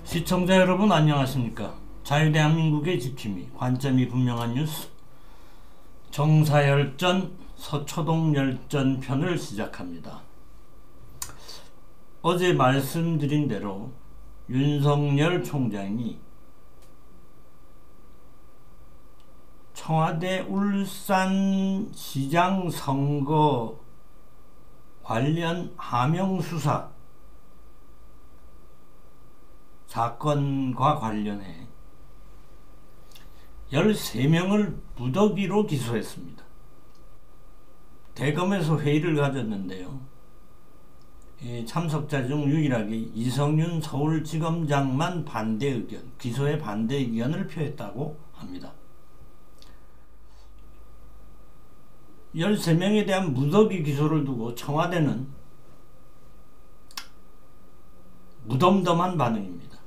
시청자 여러분 안녕하십니까. 자유대한민국의 지킴이, 관점이 분명한 뉴스 정사열전 서초동열전 편을 시작합니다. 어제 말씀드린 대로 윤석열 총장이 청와대 울산시장 선거 관련 하명수사 사건과 관련해 13명을 무더기로 기소했습니다. 대검에서 회의를 가졌는데요. 참석자 중 유일하게 이성윤 서울지검장만 반대 의견, 기소에 반대 의견을 표했다고 합니다. 13명에 대한 무더기 기소를 두고 청와대는 무덤덤한 반응입니다.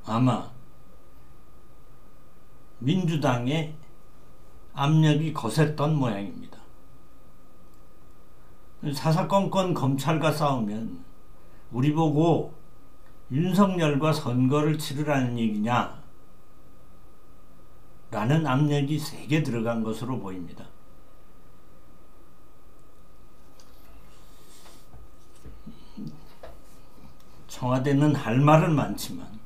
아마 민주당의 압력이 거셌던 모양입니다. 사사건건 검찰과 싸우면 우리 보고 윤석열과 선거를 치르라는 얘기냐 라는 압력이 세게 들어간 것으로 보입니다. 청와대는 할 말은 많지만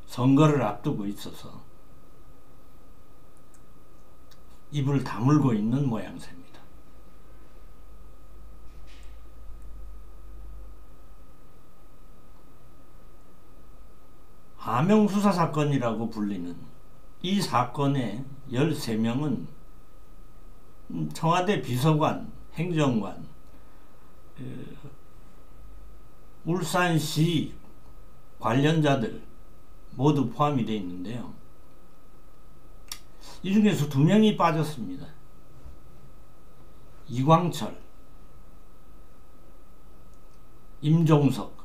선거를 앞두고 있어서 입을 다물고 있는 모양새입니다. 하명수사 사건이라고 불리는 이 사건의 13명은 청와대 비서관, 행정관, 울산시 관련자들 모두 포함이 되어 있는데요. 이 중에서 2명이 빠졌습니다. 이광철, 임종석.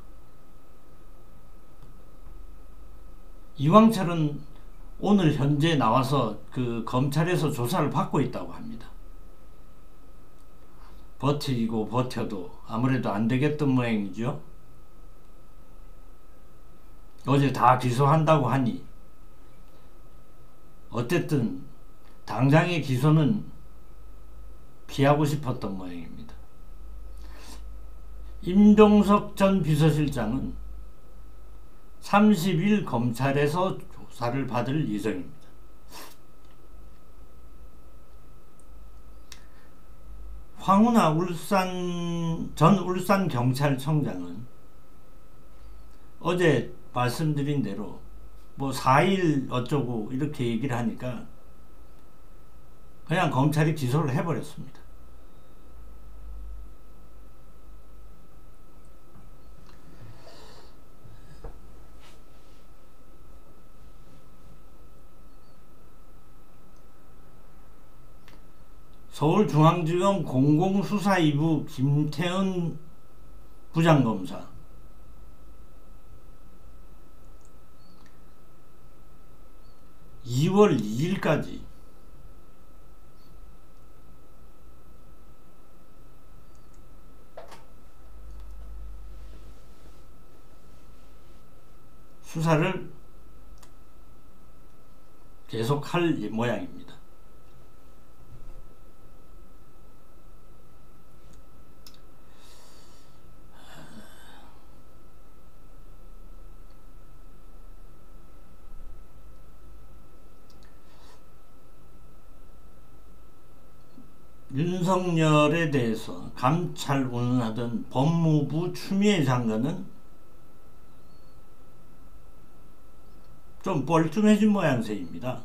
이광철은 오늘 현재 나와서 검찰에서 조사를 받고 있다고 합니다. 버티고 버텨도 아무래도 안 되겠던 모양이죠. 어제 다 기소한다고 하니 어쨌든 당장의 기소는 피하고 싶었던 모양입니다. 임종석 전 비서실장은 30일 검찰에서 조사를 받을 예정입니다. 황운하 전 울산경찰청장은 어제 말씀드린 대로 4일 어쩌고 이렇게 얘기를 하니까 그냥 검찰이 기소를 해버렸습니다. 서울중앙지검 공공수사 2부 김태은 부장검사 (2월 2일까지) 수사를 계속할 모양입니다. 윤석열에 대해서 감찰 운운하던 법무부 추미애 장관은 좀 뻘쭘해진 모양새입니다.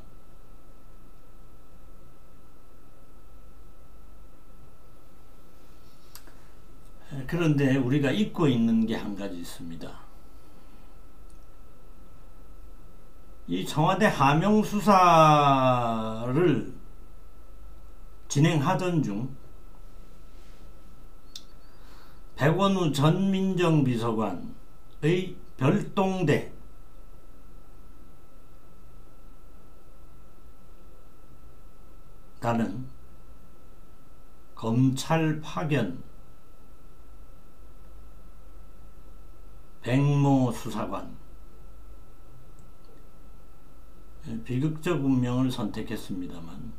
그런데 우리가 잊고 있는 게 한 가지 있습니다. 이 청와대 하명 수사를 진행하던 중 백원우 전 민정비서관의 별동대 라는 검찰 파견, 백모 수사관, 비극적 운명을 선택했습니다만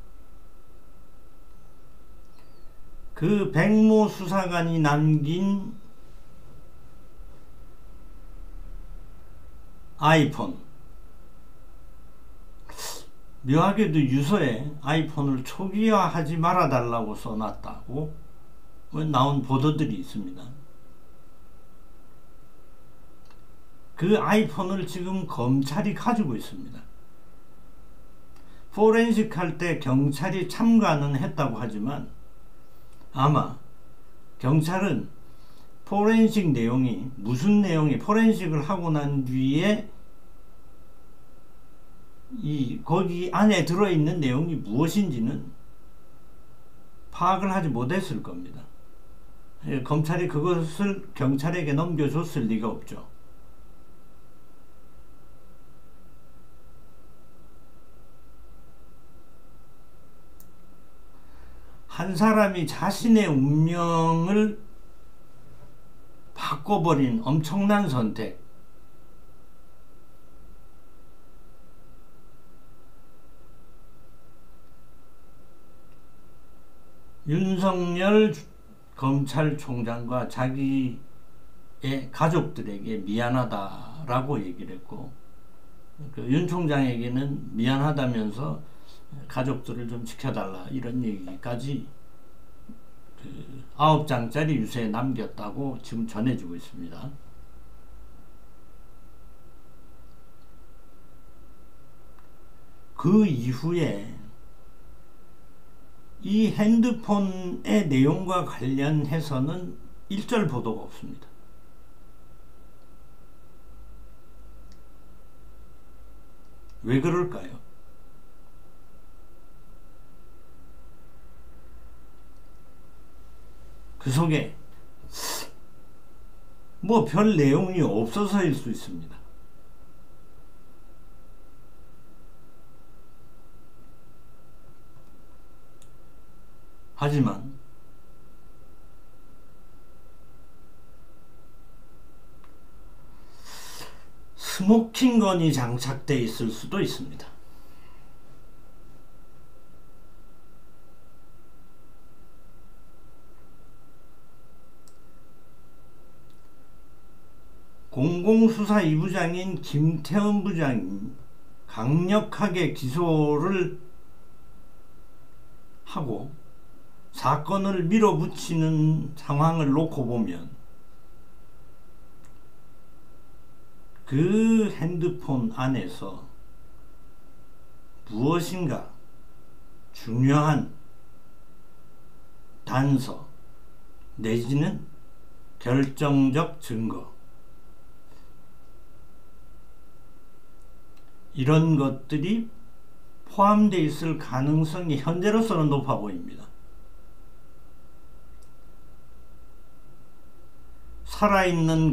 그 백모 수사관이 남긴 아이폰, 묘하게도 유서에 아이폰을 초기화하지 말아달라고 써놨다고 나온 보도들이 있습니다. 그 아이폰을 지금 검찰이 가지고 있습니다. 포렌식 할 때 경찰이 참가는 했다고 하지만 아마 경찰은 포렌식 내용이 무슨 내용이 포렌식을 하고 난 뒤에 거기 안에 들어있는 내용이 무엇인지는 파악을 하지 못했을 겁니다. 검찰이 그것을 경찰에게 넘겨줬을 리가 없죠. 한 사람이 자신의 운명을 바꿔버린 엄청난 선택, 윤석열 검찰총장과 자기의 가족들에게 미안하다라고 얘기를 했고, 윤 총장에게는 미안하다면서 가족들을 좀 지켜달라 이런 얘기까지 9장짜리 유서에 남겼다고 지금 전해지고 있습니다. 그 이후에 이 핸드폰의 내용과 관련해서는 일절 보도가 없습니다. 왜 그럴까요? 그 속에 뭐 별 내용이 없어서일 수 있습니다. 하지만 스모킹건이 장착되어 있을 수도 있습니다. 공공수사 2부장인 김태원 부장이 강력하게 기소를 하고 사건을 밀어붙이는 상황을 놓고 보면 그 핸드폰 안에서 무엇인가 중요한 단서 내지는 결정적 증거, 이런 것들이 포함되어 있을 가능성이 현재로서는 높아 보입니다. 살아있는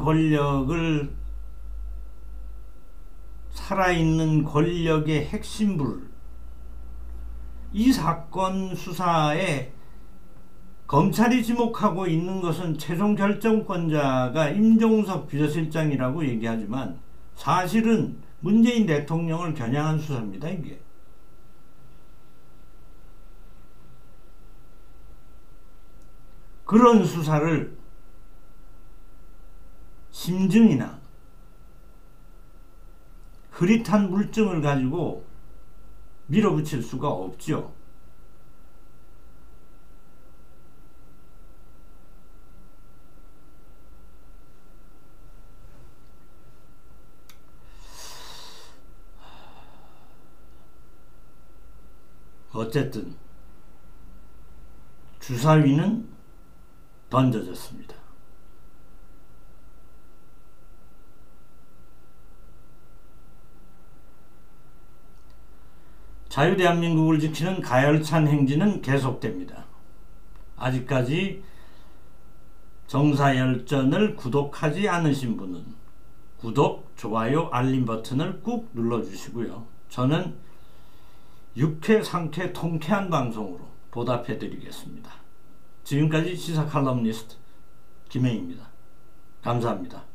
권력의 핵심부를 이 사건 수사에 검찰이 지목하고 있는 것은 최종 결정권자가 임종석 비서실장이라고 얘기하지만 사실은 문재인 대통령을 겨냥한 수사입니다. 이게 그런 수사를 심증이나 흐릿한 물증을 가지고 밀어붙일 수가 없죠. 어쨌든 주사위는 던져졌습니다. 자유대한민국을 지키는 가열찬 행진은 계속됩니다. 아직까지 정사열전을 구독하지 않으신 분은 구독, 좋아요, 알림 버튼을 꾹 눌러주시고요. 저는 6회, 상쾌, 통쾌한 방송으로 보답해 드리겠습니다. 지금까지 시사 칼럼니스트 김행입니다. 감사합니다.